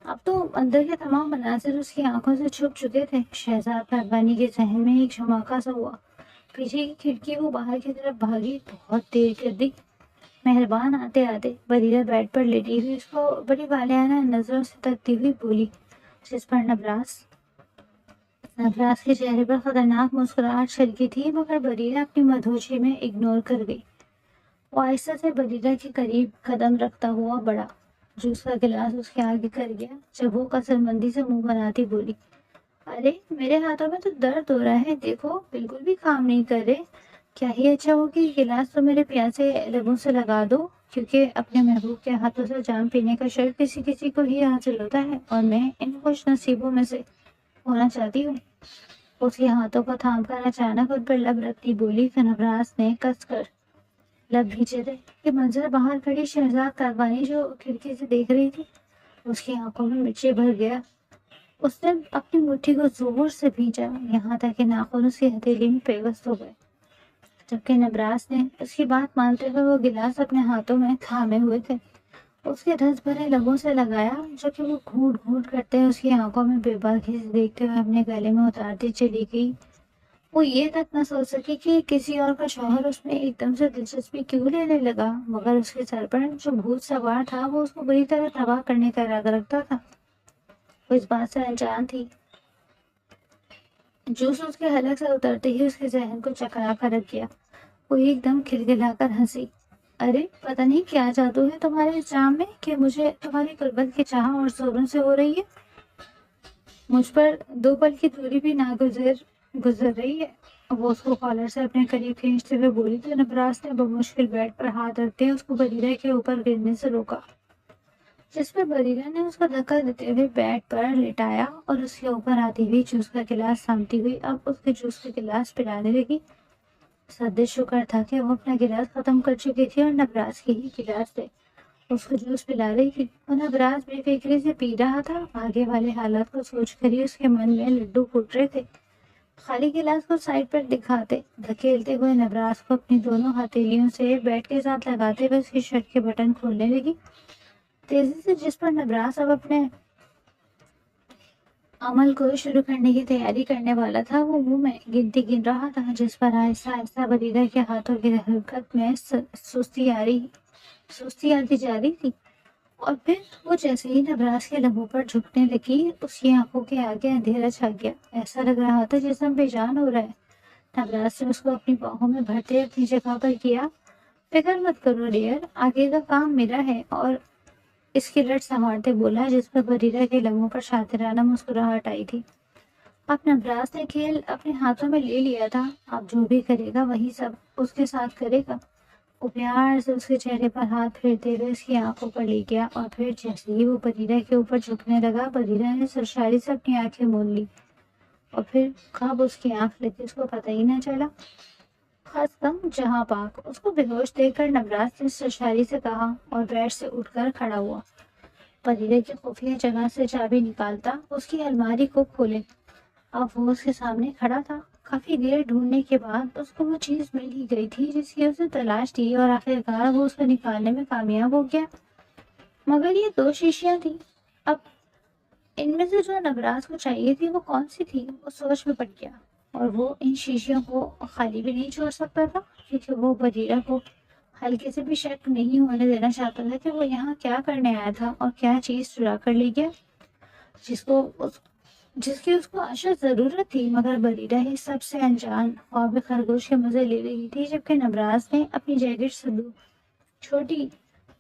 اب تو اندر کے تمام مناظر اس کی آنکھوں سے چھپ چکے تھے۔ شہزاد کادوانی کے ذہن میں ایک جھماکا سا ہوا۔ پیچھے کی کھڑکی وہ باہر کی طرف بھاگی، بہت دیر کر دی۔ مہربان آتے آتے بریرہ بیڈ پر لیٹی ہوئی اس کو بڑی والیانہ نظروں سے تکتی ہوئی بولی، جس پر نبراس کے چہرے پر خطرناک مسکراہٹ چھلکی تھی، مگر بریرہ اپنی مدہوشی میں اگنور کر گئی۔ وہ آہستہ سے بریرہ کے قریب قدم رکھتا ہوا بڑھا، جوس کا گلاس اس کے آگے کر گیا، جب وہ قسرمندی سے منہ بناتی بولی، ارے میرے ہاتھوں میں تو درد ہو رہا ہے، دیکھو بالکل بھی کام نہیں کر رہے۔ کیا ہی اچھا ہو کہ گلاس تو میرے پیاسے لبوں سے لگا دو، کیونکہ اپنے محبوب کے ہاتھوں سے جام پینے کا شرف کسی کسی کو ہی حاصل ہوتا ہے، اور میں ان خوش نصیبوں میں سے ہونا چاہتی ہوں۔ اس کے ہاتھوں کو تھام کر اچانک ان پر لب رکھتی بولی تو نبراس نے کس کر لب بھیجے تھے۔ یہ منظر باہر کھڑی شہزاد کادوانی جو کھڑکی سے دیکھ رہی تھی، اس کی آنکھوں میں مرچی بھر گیا۔ اس نے اپنی مٹھی کو زور سے بھینچا، یہاں تک کہ ناخن اس کی ہتھیلی میں پیوست ہو گئے، جبکہ نبراس نے اس کی بات مانتے ہوئے وہ گلاس اپنے ہاتھوں میں تھامے ہوئے تھے اس کے رس بھرے لبوں سے لگایا، جو کہ وہ گھونٹ گھونٹ کرتے اس کی آنکھوں میں بے باکی سے دیکھتے ہوئے اپنے گلے میں اتارتی چلی گئی۔ وہ یہ تک نہ سوچ سکی کہ کسی اور کا شوہر اس میں ایک دم سے دلچسپی کیوں لینے لگا، مگر اس کے سر پر جو بھوت سوار تھا وہ اس کو بری طرح تباہ کرنے کا ارادہ رکھتا تھا۔ وہ اس بات سے انجان تھی۔ جوس اس کے حلق سے اترتے ہی اس کے ذہن کو چکرا کر رکھ گیا۔ وہ ایک دم کھلکھلا کر ہنسی، ارے پتہ نہیں کیا جادو ہے تمہارے اس جام میں کہ مجھے تمہاری قربت کی چاہ اور زوروں سے ہو رہی ہے۔ مجھ پر 2 پل کی دوری بھی نہ گزر رہی ہے۔ وہ اس کو کالر سے اپنے قریب کھینچتے ہوئے بولی تو نبراس نے بمشکل بیڈ پر ہاتھ رکھتے اس کو بریرہ کے اوپر گرنے سے روکا، جس پر بریرہ نے اس کو دھکا دیتے ہوئے بیڈ پر لٹایا اور اس کے اوپر آتی ہوئی جوس کا گلاس سامتی ہوئی اب اس کے جوس کا گلاس پلانے لگی۔ سد شکر تھا کہ وہ اپنا گلاس ختم کر چکی تھی اور نبراس کے ہی گلاس سے اس کو جوس پلا رہی تھی، اور نبراس بے فکری سے پی رہا تھا۔ آگے والے حالات کو سوچ کر ہی اس کے من میں لڈو پھوٹ رہے تھے۔ خالی گلاس کو سائڈ پر دھکیلتے ہوئے نبراس کو اپنی دونوں ہتھیلیوں سے بیٹ کے ساتھ لگاتے ہوئے اس کی شرٹ کے بٹن کھولنے لگی تیزی سے، جس پر نبراس اب اپنے عمل کو شروع کرنے کی تیاری کرنے والا تھا۔ وہ منہ میں گنتی گن رہا تھا، جس پر آہستہ آہستہ بریرہ کے ہاتھوں کی حرکت میں سستی آتی جا رہی تھی۔ اور پھر وہ جیسے ہی نبراس کے لبوں پر جھکنے لگی اس کی آنکھوں کے آگے اندھیرا چھا گیا. ایسا لگ رہا تھا جیسے بے جان ہو رہا ہے. نبراس نے اس کو اپنی باہوں میں بھرتے اپنی جگہ پر کیا. فکر مت کرو ڈیئر، آگے کا کام میرا ہے. اور اس کی رٹ سنوارتے بولا جس پر بریرہ کے لبوں پر شاطرانہ مسکراہٹ آئی تھی. اب نبراس نے کھیل اپنے ہاتھوں میں لے لیا تھا. اب جو بھی کرے گا وہی سب اس کے ساتھ کرے گا. وہ پیار سے اس کے چہرے پر ہاتھ پھیرتے ہوئے اس کی آنکھوں پر لے گیا اور پھر جیسے ہی وہ بریرہ کے اوپر جھکنے لگا بریرہ نے سرشاری سے اپنی آنکھیں مول لی اور پھر کب اس کی آنکھ لگی اس کو پتہ ہی نہ چلا. خاص کم جہاں پاک. اس کو بے ہوش دیکھ کر نبراس نے سرشاری سے کہا اور بیڈ سے اٹھ کر کھڑا ہوا. بریرہ کی خفیہ جگہ سے چابی نکالتا اس کی الماری کو کھولے. اب وہ اس کے سامنے کھڑا تھا. کافی دیر ڈھونڈنے کے بعد اس کو وہ چیز مل ہی گئی تھی جس کی اسے تلاش تھی اور آخرکار وہ اس کو نکالنے میں کامیاب ہو گیا. مگر یہ 2 شیشیاں تھیں. اب ان میں سے جو نبراس کو چاہیے تھی وہ کون سی تھی؟ وہ سوچ میں پڑ گیا اور وہ ان شیشیوں کو خالی بھی نہیں چھوڑ سکتا تھا کیونکہ وہ بریرہ کو ہلکے سے بھی شک نہیں ہونے دینا چاہتا تھا کہ وہ یہاں کیا کرنے آیا تھا اور کیا چیز چرا کر لے گیا جس کی اس کو اشد ضرورت تھی. مگر بریرہ ہی سب سے انجان خواب خرگوش کے مزے لے رہی تھی جبکہ نبراس نے اپنی جیکٹ سے 2 چھوٹی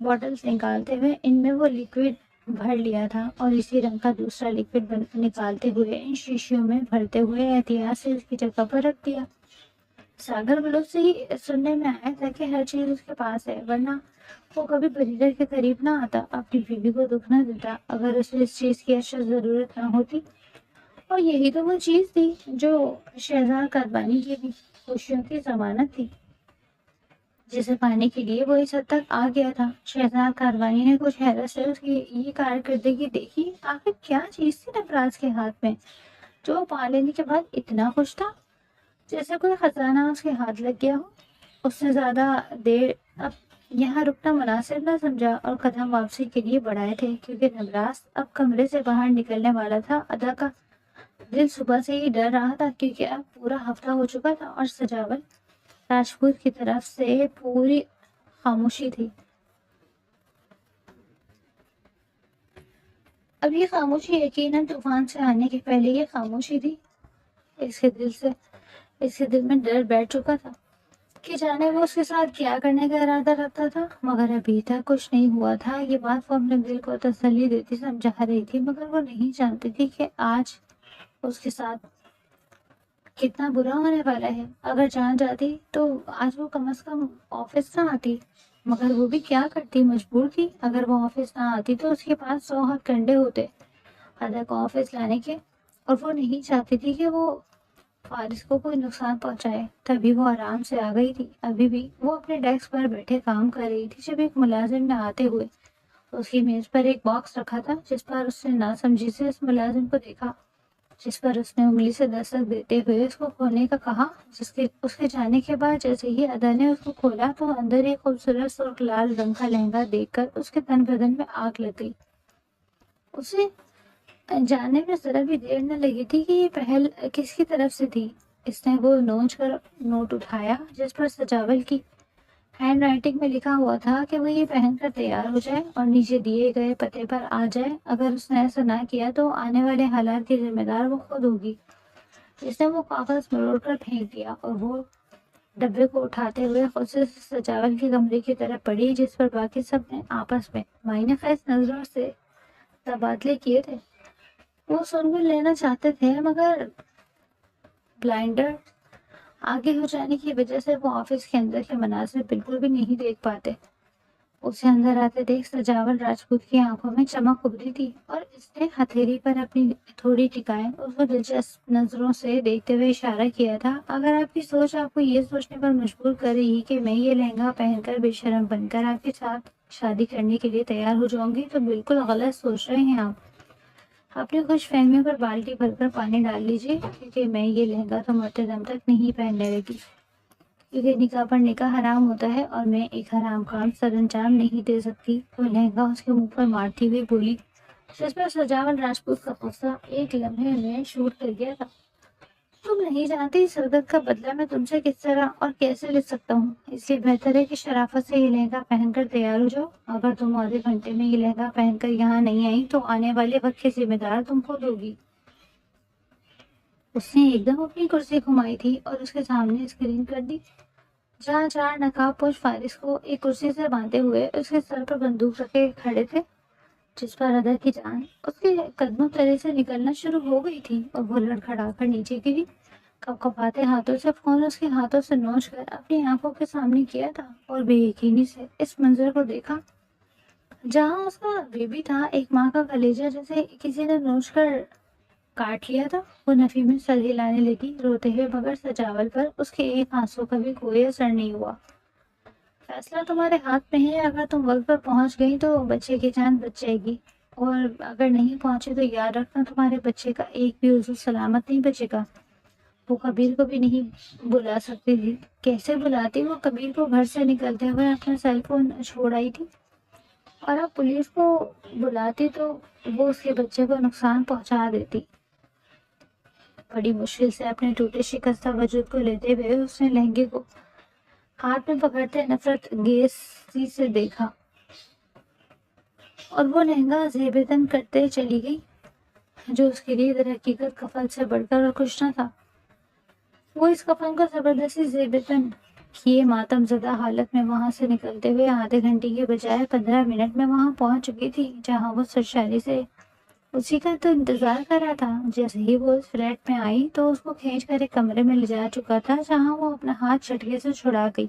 بوٹلز نکالتے ہوئے ان میں وہ لیکوڈ بھر لیا تھا اور اسی رنگ کا دوسرا لیکوڈ نکالتے ہوئے ان شیشیوں میں بھرتے ہوئے احتیاط سے اس کی جگہ پر رکھ دیا. ساگر بلوچ سے ہی سننے میں آیا تھا کہ ہر چیز اس کے پاس ہے ورنہ وہ کبھی بریرہ کے قریب نہ آتا، اپنی بیوی کو دکھ نہ دیتا اگر اسے اس چیز کی اشد ضرورت نہ ہوتی. اور یہی تو وہ چیز تھی جو شہزاد کاروانی کی بھی خوشیوں کی ضمانت تھی جسے پانے کے لیے وہ اس حد تک آ گیا تھا. شہزاد کاروانی نے کچھ حیرت سے اس کی یہ کارکردگی دیکھی. آخر کیا چیز تھی نبراس کے ہاتھ میں جو وہ پا لینے کے بعد اتنا خوش تھا جیسے کوئی خزانہ اس کے ہاتھ لگ گیا ہو. اس سے زیادہ دیر اب یہاں رکنا مناسب نہ سمجھا اور قدم واپسی کے لیے بڑھائے تھے کیونکہ نبراس اب کمرے سے باہر نکلنے والا تھا. ادا کا دل صبح سے ہی ڈر رہا تھا کیونکہ اب پورا ہفتہ ہو چکا تھا اور سجاول راجپوت کی طرف سے پوری خاموشی تھی. اب یہ خاموشی یقیناً طوفان سے آنے کے پہلے یہ خاموشی تھی. اس کے دل میں ڈر بیٹھ چکا تھا کہ جانے وہ اس کے ساتھ کیا کرنے کا ارادہ رکھتا تھا. مگر ابھی تک کچھ نہیں ہوا تھا. یہ بات وہ اپنے دل کو تسلی دیتی سمجھا رہی تھی مگر وہ نہیں جانتی تھی کہ آج اس کے ساتھ کتنا برا ہونے والا ہے. اگر جان جاتی تو آج وہ کم از کم آفس نہ آتی. مگر وہ بھی کیا کرتی، مجبور تھی. اگر وہ آفس نہ آتی تو اس کے پاس 100 ہاتھ کنڈے ہوتے ادا کو آفس لانے کے اور وہ نہیں چاہتی تھی کہ وہ فارس کو کوئی نقصان پہنچائے. تبھی وہ آرام سے آ گئی تھی. ابھی بھی وہ اپنے ڈیسک پر بیٹھے کام کر رہی تھی جب ایک ملازم نے آتے ہوئے اس کی میز پر ایک باکس رکھا تھا جس پر اس نے ناسمجھی سے اس ملازم کو دیکھا جس پر اس نے انگلی سے دستک دیتے ہوئے اس کو کھولنے کا کہا. اس کے جانے کے بعد جیسے ہی ادا نے اس کو کھولا تو اندر ایک خوبصورت سرخ لال رنگ کا لہنگا دیکھ کر اس کے تن بدن میں آگ لگ گئی. اسے جاننے میں ذرا بھی دیر نہ لگی تھی کہ یہ پہل کس کی طرف سے تھی. اس نے وہ نوچ کر نوٹ اٹھایا جس پر سجاول کی ہینڈ رائٹنگ میں لکھا ہوا تھا کہ وہ یہ پہن کر تیار ہو جائے اور نیچے دیے گئے پتے پر آ جائے. اگر اس نے ایسا نہ کیا تو آنے والے حالات کی ذمہ دار وہ خود ہوگی. اس نے وہ کاغذ مروڑ کر پھینک دیا اور وہ ڈبے کو اٹھاتے ہوئے خود سے سجاول کے کمرے کی طرف بڑھی جس پر باقی سب نے آپس میں معنی خیز نظروں سے تبادلے کیے تھے. وہ سنگل لینا چاہتے تھے مگر بلائنڈر آگے ہو جانے کی وجہ سے وہ آفس کے اندر کے مناظر بالکل بھی نہیں دیکھ پاتے. اسے اندر آتے دیکھ سجاول راجپوت کی آنکھوں میں چمک ابھری تھی اور اس نے ہتھیلی پر اپنی تھوڑی ٹکائے اس کو دلچسپ نظروں سے دیکھتے ہوئے اشارہ کیا تھا. اگر آپ کی سوچ آپ کو یہ سوچنے پر مجبور کر رہی کہ میں یہ لہنگا پہن کر بے شرم بن کر آپ کے ساتھ شادی کرنے کے لیے تیار ہو جاؤں گی تو بالکل غلط سوچ رہے ہیں آپ. اپنی خوش فہمی پر بالٹی بھر کر پانی ڈال لیجیے کیونکہ میں یہ لہنگا تو مرتے دم تک نہیں پہننے لگی کیونکہ نکاح پر نکاح حرام ہوتا ہے اور میں ایک حرام کام سر انجام نہیں دے سکتی. وہ لہنگا اس کے منہ پر مارتی ہوئی بولی جس پر سجاول راجپوت کا غصہ ایک لمحے میں شوٹ کر گیا تھا. تم تم نہیں جانتی صدق کا بدلہ میں تم سے کس طرح اور کیسے لے سکتا ہوں، اس لیے بہتر ہے کہ شرافت سے یہ لہنگا پہن کر تیار ہو جاؤ۔ اگر تم آدھے گھنٹے میں یہ لہنگا پہن کر یہاں نہیں آئی تو آنے والے وقت کی ذمہ دار تم خود ہوگی۔ اس نے ایک دم اپنی کرسی گھمائی تھی اور اس کے سامنے اسکرین کر دی، جہاں 4 نقاب پوش فارس کو ایک کرسی سے باندھے ہوئے اس کے سر پر بندوق رکھے کھڑے تھے، جس پر ادا کی جان اس کے قدموں تلے سے نکلنا شروع ہو گئی تھی اور وہ لڑکھڑا کر نیچے گری۔ کپکپاتے ہاتھوں سے فون اس کے ہاتھوں سے نوچ کر اپنی آنکھوں کے سامنے کیا تھا اور بے یقینی سے اس منظر کو دیکھا جہاں اس کا بیبی تھا، ایک ماں کا کلیجہ جیسے کسی نے نوچ کر کاٹ لیا تھا۔ وہ نفی میں سر ہلانے لگی روتے ہوئے، مگر سجاول پر اس کے ایک آنسو کا بھی کوئی اثر نہیں ہوا۔ فیصلہ تمہارے ہاتھ میں ہے، اگر تم وقت پر پہنچ گئی تو بچے کی جان بچ جائے گی، اور اگر نہیں پہنچے تو یاد رکھنا تمہارے بچے کا ایک بھی عضو سلامت نہیں بچے گا۔ وہ کبیر کو بھی نہیں بلا سکتی تھی، کیسے بلاتی؟ وہ کبیر کو گھر سے نکلتے ہوئے اپنا سیل فون چھوڑ آئی تھی، اور اب پولیس کو بلاتی تو وہ اس کے بچے کو نقصان پہنچا دیتی۔ بڑی مشکل سے اپنے ٹوٹے شکستہ وجود کو لیتے ہوئے اس نے لہنگے کو ہاتھ میں پکڑتے نفرت گیسی سے دیکھا، اور وہ لہنگا زیب تن کرتے چلی گئی جو اس کے لیے در حقیقت کفن سے بڑھ کر اور کچھ نہ تھا۔ وہ اس کفن کو زبردستی زیب تن کیے ماتم زدہ حالت میں وہاں سے نکلتے ہوئے آدھے گھنٹے کے بجائے 15 منٹ میں وہاں پہنچ چکی تھی، جہاں وہ سرشاری سے اسی کا تو انتظار کر رہا تھا۔ جیسے ہی وہ اس فلیٹ میں آئی تو اس کو کھینچ کر ایک کمرے میں لے جا چکا تھا، جہاں وہ اپنا ہاتھ جھٹکے سے چھڑا گئی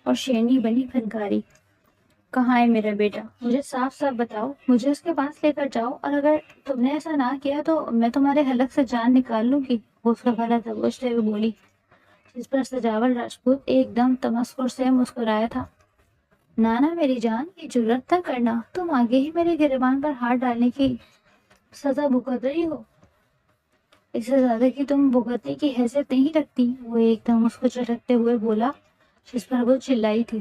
اور شیرنی بنی پھنکاری، کہاں ہے میرا بیٹا؟ مجھے صاف صاف بتاؤ، مجھے اس کے پاس لے کر جاؤ، اور اگر تم نے ایسا نہ کیا تو میں تمہارے حلق سے جان نکال لوں گی۔ وہ اس کا گلا دبوچتے ہوئے بولی، جس پر سجاول راجپوت ایک دم تمسخر سے مسکرایا تھا۔ نانا میری جان، یہ جرات نہ کرنا، تم آگے ہی میرے گریبان پر ہاتھ ڈالنے کی سزا بھگت رہی ہو، اس سے زیادہ کہ تم بھگتنے کی حیثیت نہیں رکھتی۔ وہ ایک دم اس کو جھٹکتے ہوئے بولا، جس پر وہ چلائی تھی،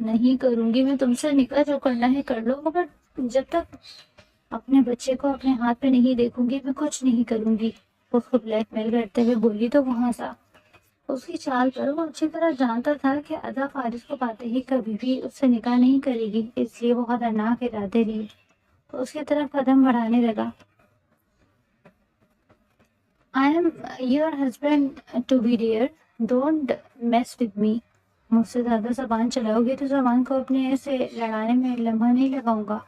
نہیں کروں گی میں تم سے نکاح، جو کرنا ہے کر لو، مگر جب تک اپنے بچے کو اپنے ہاتھ پہ نہیں دیکھوں گی میں کچھ نہیں کروں گی۔ وہ اس کو بلیک میل کرتے ہوئے بولی تو وہ ہنسا۔ اس کی چال پر وہ اچھی طرح جانتا تھا کہ ادا فارس کو پاتے ہی کبھی بھی اس سے نکاح نہیں کرے گی، اس لیے وہ خطرناک ارادے لیے اس کی طرف قدم بڑھانے لگا۔ I am your husband to be dear. Don't mess with me. مجھ سے زیادہ زبان چلاؤ گے تو زبان کو اپنے سے لڑانے میں لمحہ نہیں لگاؤں گا،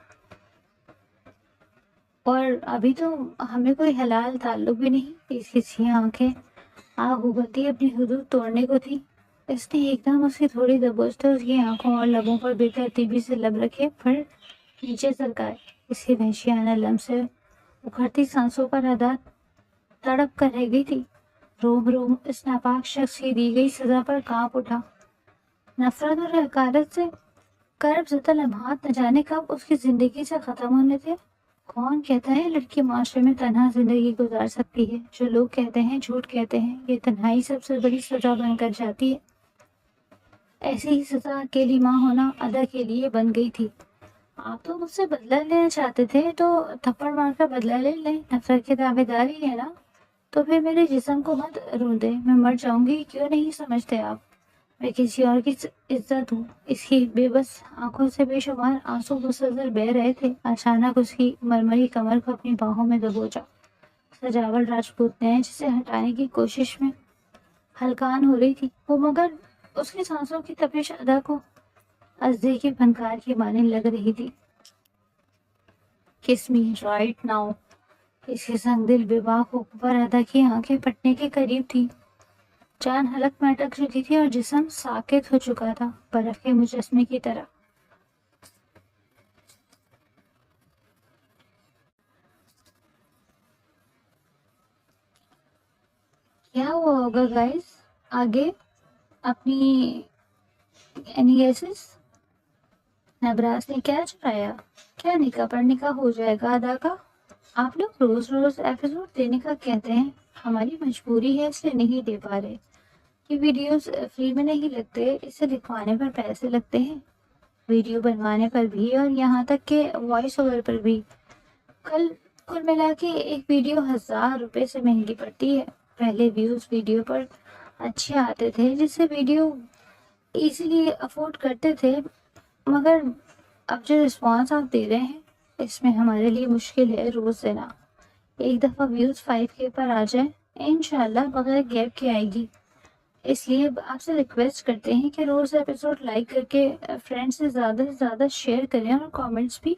اور ابھی تو ہمیں کوئی حلال تعلق بھی نہیں۔ اس کی آنکھیں آگ اگلتی اپنی حدود توڑنے کو تھی۔ اس نے ایک دم اس کی تھوڑی دبوچتے اس کی آنکھوں اور لبوں پر بے ترتیبی سے لب رکھے، پھر نیچے سرکائے۔ اس کی وحشیانہ لمس سے اکھڑتی سانسوں پر ادا تڑپ کر رہ گئی تھی۔ روم روم اس ناپاک شخص کی دی گئی سزا پر کانپ اٹھا۔ نفرت اور حقارت سے کرب زدہ لمحات نہ جانے کب اس کی زندگی سے ختم ہونے تھے۔ کون کہتا ہے لڑکی معاشرے میں تنہا زندگی گزار سکتی ہے؟ جو لوگ کہتے ہیں جھوٹ کہتے ہیں، یہ تنہائی سب سے بڑی سزا بن کر جاتی ہے۔ ایسی ہی سزا اکیلی ماں ہونا ادا کے لیے بن گئی تھی۔ آپ تو مجھ سے بدلہ لینا چاہتے تھے تو تھپڑ مار کر بدلہ لے لیں، نفرت کی دعوے داری ہے نا؟ تو پھر میرے جسم کو مت رون دے، میں مر جاؤں گی، کیوں نہیں سمجھتے آپ؟ میں کسی اور کی عزت ہوں۔ اس کی بے بس آنکھوں سے بے شمار آنسو مسلسل بہہ رہے تھے۔ اچانک اس کی مرمری کمر کو اپنی باہوں میں دبوچا۔ سجاول راجپوت نے جسے ہٹانے کی کوشش میں ہلکان ہو رہی تھی، وہ مگر اس کی سانسوں کی تپش ادا کو ازدے کی فنکار کی مانند لگ رہی تھی۔ کس می رائٹ ناؤ۔ اس کی سنگ دل بے باک پر ادا کی آنکھیں پھٹنے کے قریب تھی، جان حلق میں اٹک چکی تھی اور جسم ساکت ہو چکا تھا، برف کے مجسمے کی طرح۔ کیا ہوا ہوگا گائز آگے؟ اپنی گیسز؟ نبراس نے کیا چرایا؟ کیا نکاح پر نکاح ہو جائے گا ادا کا؟ آپ لوگ روز روز ایپیسوڈ دینے کا کہتے ہیں، ہماری مجبوری ہے اس لیے نہیں دے پا رہے۔ یہ ویڈیوز فری میں نہیں لگتے، اسے لکھوانے پر پیسے لگتے ہیں، ویڈیو بنوانے پر بھی، اور یہاں تک کہ وائس اوور پر بھی۔ کل ملا کے ایک ویڈیو 1000 روپے سے مہنگی پڑتی ہے۔ پہلے ویوز ویڈیو پر اچھے آتے تھے، جس سے ویڈیو ایزیلی افورڈ کرتے تھے، مگر اب جو رسپانس آپ دے رہے ہیں اس میں ہمارے لیے مشکل ہے روز دینا۔ ایک دفعہ ویوز 5K پر آ جائیں انشاءاللہ بغیر گیپ کے آئے گی، اس لیے آپ سے ریکویسٹ کرتے ہیں کہ روز ایپیسوڈ لائک کر کے فرینڈ سے زیادہ شیئر کریں اور کامنٹس بھی